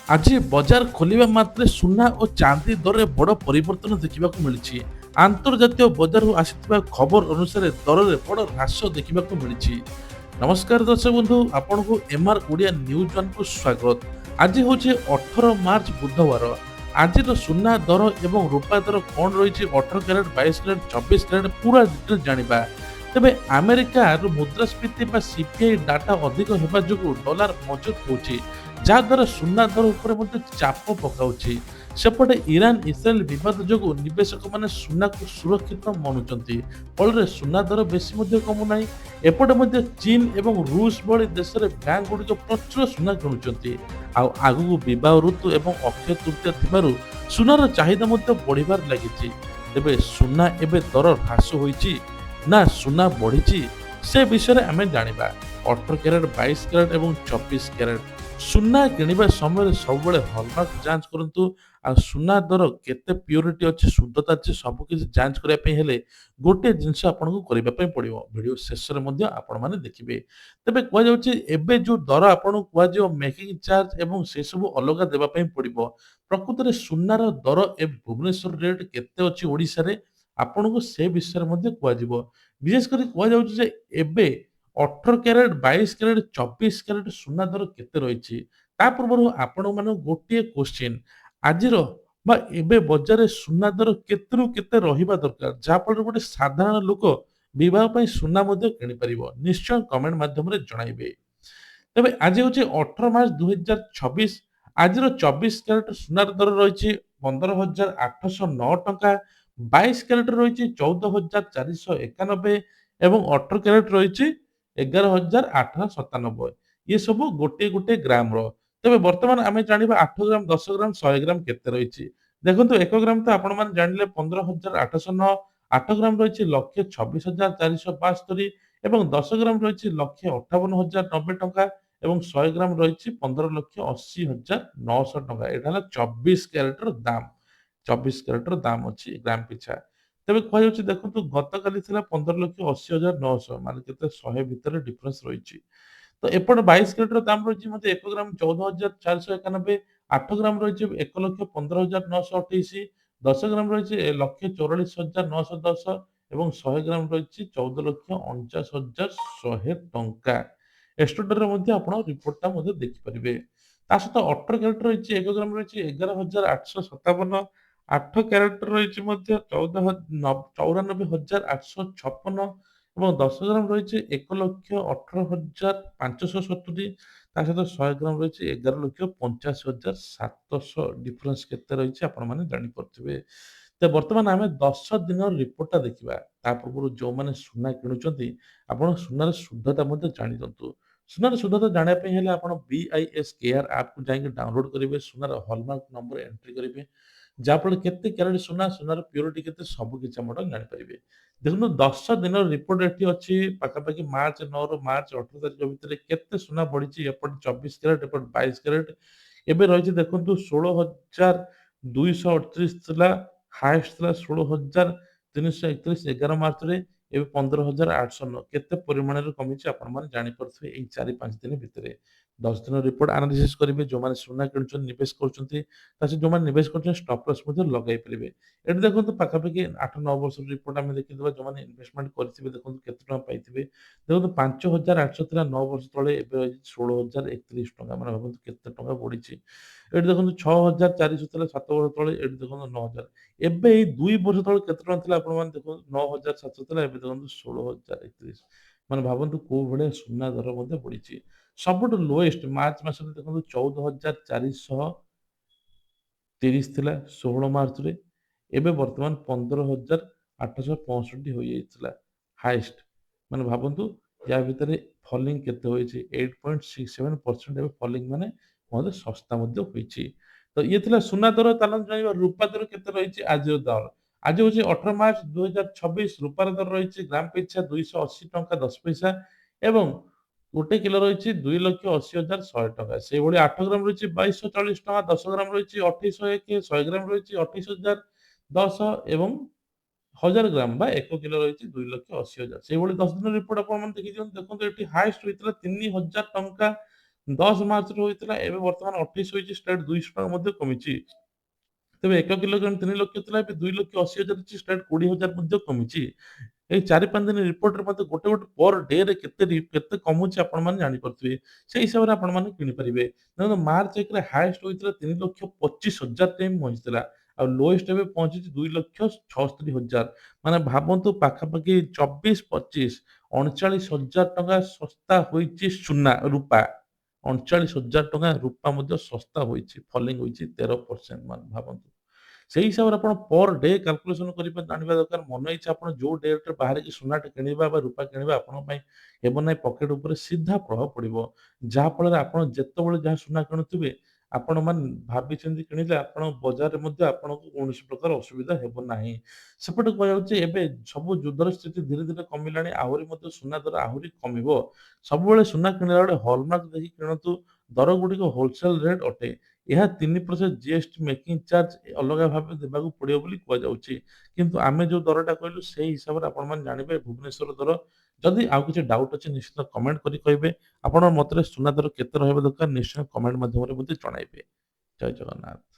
ଆଜି ବଜାର ଖୋଲିବା ମାତ୍ରେ ସୁନା ଓ ଚାନ୍ଦି ଦରରେ ବଡ଼ ପରିବର୍ତ୍ତନ ଦେଖିବାକୁ ମିଳିଛି। ଆନ୍ତର୍ଜାତୀୟ ବଜାରରୁ ଆସିଥିବା ଖବର ଅନୁସାରେ ଦରରେ ବଡ଼ ହ୍ରାସ ଦେଖିବାକୁ ମିଳିଛି। ନମସ୍କାର ଦର୍ଶକ ବନ୍ଧୁ, ଆପଣଙ୍କୁ ଏମ୍ଆର୍ ଓଡ଼ିଆ ନ୍ୟୁଜ୍ ୱାନ୍‌କୁ ସ୍ୱାଗତ। ଆଜି ହେଉଛି 18 ମାର୍ଚ୍ଚ ବୁଧବାର। ଆଜିର ସୁନା ଦର ଏବଂ ରୂପା ଦର କ'ଣ ରହିଛି 18 କ୍ୟାରେଟ୍, 22 କ୍ୟାରେଟ୍, 24 କ୍ୟାରେଟ୍ ପୁରା ଡିଟେଲ୍ ଜାଣିବା। ତେବେ ଆମେରିକାର ମୁଦ୍ରାସ୍ଫୀତି ବା ସିପିଆଇ ଡାଟା ଅଧିକ ହେବା ଯୋଗୁଁ ଡଲାର ମଜବୁତ ହେଉଛି, ଯାହାଦ୍ୱାରା ସୁନା ଦର ଉପରେ ମଧ୍ୟ ଚାପ ପକାଉଛି। ସେପଟେ ଇରାନ ଇସ୍ରାଏଲ ବିବାଦ ଯୋଗୁଁ ନିବେଶକମାନେ ସୁନାକୁ ସୁରକ୍ଷିତ ମଣୁଛନ୍ତି, ଫଳରେ ସୁନା ଦର ବେଶୀ ମଧ୍ୟ କମୁନାହିଁ। ଏପଟେ ମଧ୍ୟ ଚୀନ ଏବଂ ରୁଷ ଭଳି ଦେଶରେ ବ୍ୟାଙ୍କ ଗୁଡ଼ିକ ପ୍ରଚୁର ସୁନା କିଣୁଛନ୍ତି। ଆଉ ଆଗକୁ ବିବାହ ଋତୁ ଏବଂ ଅକ୍ଷୟ ତୃତୀୟା ଥିବାରୁ ସୁନାର ଚାହିଦା ମଧ୍ୟ ବଢ଼ିବାରେ ଲାଗିଛି। ତେବେ ସୁନା ଏବେ ଦର ହ୍ରାସ ହୋଇଛି ନା ସୁନା ବଢ଼ିଛି, ସେ ବିଷୟରେ ଆମେ ଜାଣିବା। 18 କ୍ୟାରେଟ୍, 22 କ୍ୟାରେଟ୍ ଏବଂ 24 କ୍ୟାରେଟ୍ ସୁନା କିଣିବା ସମୟରେ ସବୁବେଳେ ହଲମାର୍କ ଯାଞ୍ଚ କରନ୍ତୁ। ଆଉ ସୁନା ଦର କେତେ ପ୍ୟୁରିଟି ଅଛି, ଶୁଦ୍ଧତା ଅଛି, ସବୁ କିଛି ଯାଞ୍ଚ କରିବା ପାଇଁ ହେଲେ ଗୋଟିଏ ଜିନିଷ ଆପଣଙ୍କୁ କରିବା ପାଇଁ ପଡ଼ିବ। ଭିଡ଼ିଓ ଶେଷରେ ମଧ୍ୟ ଆପଣମାନେ ଦେଖିବେ। ତେବେ କୁହାଯାଉଛି ଏବେ ଯେଉଁ ଦର ଆପଣଙ୍କୁ କୁହାଯିବ ମେକିଂ ଚାର୍ଜ ଏବଂ ସେସବୁ ଅଲଗା ଦେବା ପାଇଁ ପଡ଼ିବ। ପ୍ରକୃତରେ ସୁନାର ଦର ଭୁବନେଶ୍ୱର ରେଟ୍ କେତେ ଅଛି ଓଡ଼ିଶାରେ, ଆପଣଙ୍କୁ ସେ ବିଷୟରେ ମଧ୍ୟ କୁହାଯିବ। ବିଶେଷ କରି କୁହାଯାଉଛି ଯେ ଏବେ 18 କ୍ୟାରେଟ୍, 22 କ୍ୟାରେଟ୍, 24 କ୍ୟାରେଟ୍ ସୁନା ଦର କେତେ ରହିଛି। ତା ପୂର୍ବରୁ ଆପଣମାନଙ୍କୁ ଗୋଟିଏ କୋଶ୍ଚିନ୍, ଆଜିର ବା ଏବେ ବଜାରରେ ସୁନା ଦର କେତେରୁ କେତେ ରହିବା ଦରକାର, ଯାହାଫଳରେ ଗୋଟେ ସାଧାରଣ ଲୋକ ବିବାହ ପାଇଁ ସୁନା ମଧ୍ୟ କିଣିପାରିବ? ନିଶ୍ଚୟ କମେଣ୍ଟ ମାଧ୍ୟମରେ ଜଣାଇବେ। ତେବେ ଆଜି ହେଉଛି 18 ମାର୍ଚ୍ଚ 2026। ଆଜିର 24 କ୍ୟାରେଟ୍ ସୁନାର ଦର ରହିଛି 15,809 ଟଙ୍କା, 22 କ୍ୟାରେଟ୍ ରହିଛି 14,491 ଏବଂ 18 କ୍ୟାରେଟ୍ ରହିଛି 11,897। ଇଏ ସବୁ ଗୋଟିଏ ଗୋଟିଏ ଗ୍ରାମର। ତେବେ ବର୍ତ୍ତମାନ ଆମେ ଜାଣିବା 8 ଗ୍ରାମ, 10 ଗ୍ରାମ, 100 ଗ୍ରାମ କେତେ ରହିଛି। ଦେଖନ୍ତୁ 1 ଗ୍ରାମ ତ ଆପଣମାନେ ଜାଣିଲେ 15,809, 8 ଗ୍ରାମ ରହିଛି 1,26,472 ଏବଂ 10 ଗ୍ରାମ ରହିଛି 1,58,090 ଟଙ୍କା ଏବଂ 100 ଗ୍ରାମ ରହିଛି 15,80,900 ଟଙ୍କା। ଏଇଟା ହେଲା 24 କ୍ୟାରେଟ୍‌ର ଦାମ। 24 କ୍ୟାରେଟ୍‌ର ଦାମ ଅଛି ଗ୍ରାମ ପିଛା। ତେବେ କୁହାଯାଉଛି ଦେଖନ୍ତୁ ଗତକାଲି ଥିଲା 15,80,900, ମାନେ କେତେ 100 ଭିତରେ ଡିଫରେନ୍ସ ରହିଛି। ତ ଏପଟେ 22 କ୍ୟାରେଟ୍‌ର ଦାମ ରହିଛି ମଧ୍ୟ 1 ଗ୍ରାମ 14,491, 8 ଗ୍ରାମ ରହିଛି 1,15,928, 10 ଗ୍ରାମ ରହିଛି 1,44,910 ଏବଂ 100 ଗ୍ରାମ ରହିଛି 14,49,100 ଟଙ୍କା। ଏଷ୍ଟୁଡିରେ ମଧ୍ୟ ଆପଣ ରିପୋର୍ଟଟା ମଧ୍ୟ ଦେଖିପାରିବେ। ତା ସହିତ 18 କ୍ୟାରେଟ୍ ରହିଛି 1 ଗ୍ରାମ ରହିଛି 11,857, 8 କ୍ୟାରେଟ୍ ରହିଛି ମଧ୍ୟ 94,856 ଏବଂ 10 ଗ୍ରାମ ରହିଛି 1,18,570। ତା ସହିତ 100 ଗ୍ରାମ ରହିଛି 11,85,700। ଡିଫରେନ୍ସ କେତେ ରହିଛି ଆପଣମାନେ ଜାଣିପାରୁଥିବେ। ତ ବର୍ତ୍ତମାନ ଆମେ 10 ଦିନର ରିପୋର୍ଟଟା ଦେଖିବା। ତା ପୂର୍ବରୁ ଯେଉଁମାନେ ସୁନା କିଣୁଛନ୍ତି, ଆପଣ ସୁନାର ଶୁଦ୍ଧତା ମଧ୍ୟ ଜାଣିଦିଅନ୍ତୁ। ସୁନାର ଶୁଦ୍ଧତା ଜାଣିବା ପାଇଁ ହେଲେ ଆପଣ BIS କେୟାର ଆପ୍‌କୁ ଯାଇକି ଡାଉନଲୋଡ୍ କରିବେ। ସୁନାର ହଲମାର୍କ ନମ୍ବର ଏଣ୍ଟ୍ରି କରିବେ। ଯାହାଫଳରେ କେତେ କ୍ୟାରେଟ୍ ସୁନା, ସୁନାର ପ୍ୟୁରିଟି କେତେ, ସବୁ କିଛି ଆପଣ ଜାଣିପାରିବେ। ଦେଖନ୍ତୁ 10 ଦିନର ରିପୋର୍ଟ ଏଠି ଅଛି। ପାଖାପାଖି ମାର୍ଚ୍ଚ 9 ରୁ ମାର୍ଚ୍ଚ 18 ତାରିଖ ଭିତରେ କେତେ ସୁନା ବଢ଼ିଛି। ଏପଟେ 24 କ୍ୟାରେଟ୍, ଏପଟେ 22 କ୍ୟାରେଟ୍। ଏବେ ରହିଛି ଦେଖନ୍ତୁ 16,238 ଥିଲା, ହାଏଷ୍ଟ ଥିଲା 16,331 11 ମାର୍ଚ୍ଚରେ। ଏବେ 15,809। କେତେ ପରିମାଣରେ କମିଛି ଆପଣମାନେ ଜାଣିପାରୁଥିବେ ଏଇ 4-5 ଦିନ ଭିତରେ। 10 ଦିନ ରିପୋର୍ଟ ଆନାଲିସିସ୍ କରିବେ। ଯେଉଁମାନେ ସୁନା କିଣୁଛନ୍ତି, ନିବେଶ କରୁଛନ୍ତି, ତା ସହିତ ଯେଉଁମାନେ ନିବେଶ କରୁଛନ୍ତି ଷ୍ଟପ୍ ଲସ୍ ମଧ୍ୟ ଲଗାଇ ପାରିବେ। ଏଠି ଦେଖନ୍ତୁ ପାଖାପାଖି 8-9 ବର୍ଷର ରିପୋର୍ଟ ଆମେ ଦେଖିଦେବା। ଯେଉଁମାନେ ଇନଭେଷ୍ଟମେଣ୍ଟ କରିଥିବେ ଦେଖନ୍ତୁ କେତେ ଟଙ୍କା ପାଇଥିବେ। ଦେଖନ୍ତୁ 5,800 ଥିଲା 9 ବର୍ଷ ତଳେ, ଏବେ ରହିଛି 16,031 ଟଙ୍କା। ମାନେ ଭାବନ୍ତୁ କେତେ ଟଙ୍କା ବଢ଼ିଛି। ଏଠି ଦେଖନ୍ତୁ 6,400 ଥିଲା 7 ବର୍ଷ ତଳେ, ଏଠି ଦେଖନ୍ତୁ 9,000। ଏବେ ଏଇ 2 ବର୍ଷ ତଳେ କେତେ ଟଙ୍କା ଥିଲା ଆପଣମାନେ ଦେଖନ୍ତୁ, 9,700 ଥିଲା, ଏବେ ଦେଖନ୍ତୁ 16,031। ମାନେ ଭାବନ୍ତୁ କୋଉ ଭଳିଆ ସୁନା ଦର ମଧ୍ୟ ବଢ଼ିଛି। ସବୁଠୁ ଲୋଏଷ୍ଟ ମାର୍ଚ୍ଚ ମାସରେ ଦେଖନ୍ତୁ 14,430 ଥିଲା 16 ମାର୍ଚ୍ଚରେ। ଏବେ ବର୍ତ୍ତମାନ 15,865 ହୋଇଯାଇଥିଲା ହାଏଷ୍ଟ। ମାନେ ଭାବନ୍ତୁ ୟା ଭିତରେ ଫଲିଂ କେତେ ହୋଇଛି, 8.67% ଏବେ ଫଲିଂ, ମାନେ ମଧ୍ୟ ଶସ୍ତା ମଧ୍ୟ ହୋଇଛି। ତ ଇଏ ଥିଲା ସୁନା ଦର। ଚାଲନ୍ତୁ ଜାଣିବା ରୂପା ଦର କେତେ ରହିଛି ଆଜିର ଦର। ଆଜି ହେଉଛି 18 ମାର୍ଚ୍ଚ 2026। ରୂପାର ଦର ରହିଛି ଗ୍ରାମ ପିଛା 280 ଟଙ୍କା 10 ପଇସା ଏବଂ 1 କିଲୋ ରହିଛି 2,80,100 ଟଙ୍କା। ସେଇଭଳି 8 ଗ୍ରାମ ରହିଛି 2,240 ଟଙ୍କା, 10 ଗ୍ରାମ ରହିଛି 2,801, 100 ଗ୍ରାମ ରହିଛି 28,010 ଏବଂ 1000 ଗ୍ରାମ ବା 1 କିଲୋ ରହିଛି 2,80,100। ସେଇଭଳି 10 ଦିନ ରିପୋର୍ଟ ଆପଣମାନେ ଦେଖିଦିଅନ୍ତୁ। ଦେଖନ୍ତୁ ଏଠି ହାଏଷ୍ଟ ହୋଇଥିଲା 3,000 ଟଙ୍କା 10 ମାର୍ଚ୍ଚରେ ହୋଇଥିଲା, ଏବେ ବର୍ତ୍ତମାନ 28 ହୋଇଛି, ଷ୍ଟ୍ରେଟ୍ 200 ଟଙ୍କା ମଧ୍ୟ କମିଛି। ତେବେ 1 କିଲୋଗ୍ରାମ 3 ଲକ୍ଷ ଥିଲା, ଏବେ 2,80,000 ଅଛି, ଷ୍ଟ୍ରେଟ୍ 20,000 ମଧ୍ୟ କମିଛି। ଏଇ 4-5 ଦିନ ରିପୋର୍ଟରେ ମଧ୍ୟ ଗୋଟେ ପର ଡେରେ କେତେ କମୁଛି ଆପଣମାନେ ଜାଣିପାରୁଥିବେ। ସେଇ ହିସାବରେ ଆପଣମାନେ କିଣିପାରିବେ। ଦେଖନ୍ତୁ ମାର୍ଚ୍ଚ 1ରେ ହାଏଷ୍ଟ ହୋଇଥିଲା 3,25,000 ଟେ ପହଞ୍ଚିଥିଲା। ଆଉ ଲୋଏଷ୍ଟ ଏବେ ପହଞ୍ଚିଛି 2,76,000। ମାନେ ଭାବନ୍ତୁ ପାଖାପାଖି 24-25 39,000 ଟଙ୍କା ଶସ୍ତା ହୋଇଛି ରୂପା। 39,000 ଟଙ୍କା ରୂପା ମଧ୍ୟ ଶସ୍ତା ହୋଇଛି। ଫଲିଂ ହୋଇଛି 13% ମାନେ ଭାବନ୍ତୁ। ସେଇ ହିସାବରେ ଆପଣ ପର ଡେ କାଲକୁଲେସନ କରିବା ଜାଣିବା ଦରକାର। ମନ ଇଚ୍ଛା ଆପଣ ଯୋଉ ଡେଟରେ ବାହାରିକି ସୁନାଟେ କିଣିବା ବା ରୂପା କିଣିବା ଆପଣଙ୍କ ପାଇଁ ହେବ ନାହିଁ, ପକେଟ ଉପରେ ସିଧା ପ୍ରଭାବ ପଡିବ। ଯାହା ଫଳରେ ଆପଣ ଯେତେବେଳେ ଯାହା ସୁନା କିଣୁଥିବେ, ଆପଣମାନେ ଭାବିଚିନ୍ତି କିଣିଲେ ଆପଣ ବଜାରରେ ମଧ୍ୟ ଆପଣଙ୍କୁ କୌଣସି ପ୍ରକାର ଅସୁବିଧା ହେବ ନାହିଁ। ସେପଟେ କୁହାଯାଉଛି ଏବେ ସବୁ ଯୁଦ୍ଧର ସ୍ଥିତି ଧୀରେ ଧୀରେ କମିଲାଣି, ଆହୁରି ମଧ୍ୟ ସୁନା ଦର ଆହୁରି କମିବ। ସବୁବେଳେ ସୁନା କିଣିଲା ବେଳେ ହଲମାର୍କ ଦେଖି କିଣନ୍ତୁ। ଦର ଗୁଡ଼ିକ ହୋଲସେଲ ରେଟ୍ ଅଟେ। ଏହା 3% ଜିଏସଟି ମେକିଂ ଚାର୍ଜ ଅଲଗା ଭାବେ ଦେବାକୁ ପଡ଼ିବ ବୋଲି କୁହାଯାଉଛି। କିନ୍ତୁ ଆମେ ଯୋଉ ଦରଟା କହିଲୁ ସେଇ ହିସାବରେ ଆପଣମାନେ ଜାଣିବେ ଭୁବନେଶ୍ୱର ଦର। ଯଦି ଆଉ କିଛି ଡାଉଟ୍ ଅଛି ନିଶ୍ଚିତ କମେଣ୍ଟ କରି କହିବେ। ଆପଣଙ୍କ ମତରେ ସୁନା ଦର କେତେ ରହିବା ଦରକାର ନିଶ୍ଚୟ କମେଣ୍ଟ ମାଧ୍ୟମରେ ମୋତେ ଜଣାଇବେ। ଜୟ ଜଗନ୍ନାଥ।